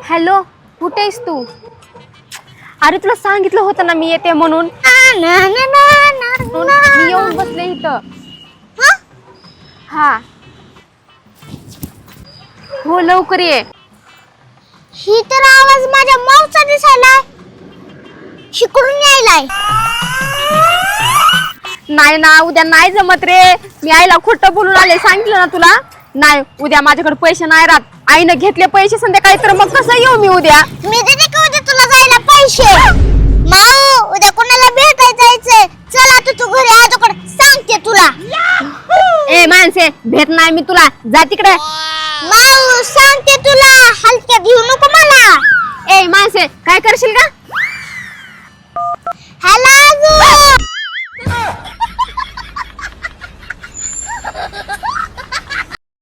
Hello, कुठे आहेस तू? अरे तुला सांगितलं होतं ना मी येते म्हणून. मी येऊन बसले इथं. हा हो, लवकर ये. ही तर आवाज माझ्या माऊचा दिसायला. शिकडून यायलाय. नाही ना, उद्या नाही जमत रे. मी आईला खोटं बोलून आले, सांगितलं ना तुला. नाही, उद्या माझ्याकडे पैसे नाही राहत. आईनं घेतले पैसे संध्याकाळी, तर मग कसं येऊ मी उद्या? मी देते का उद्या तुला जायला पैसे? माऊ, उद्या कोणाला भेटायला जायचंय. चल आता तू घरी आजोकडे सांगते तुला. ए माणसे, भेट नाही मी तुला, जा तिकडे. माऊ सांगते तुला, हलक्यात घेऊ नको मला. ए माणसे, काय करशील का? हॅलो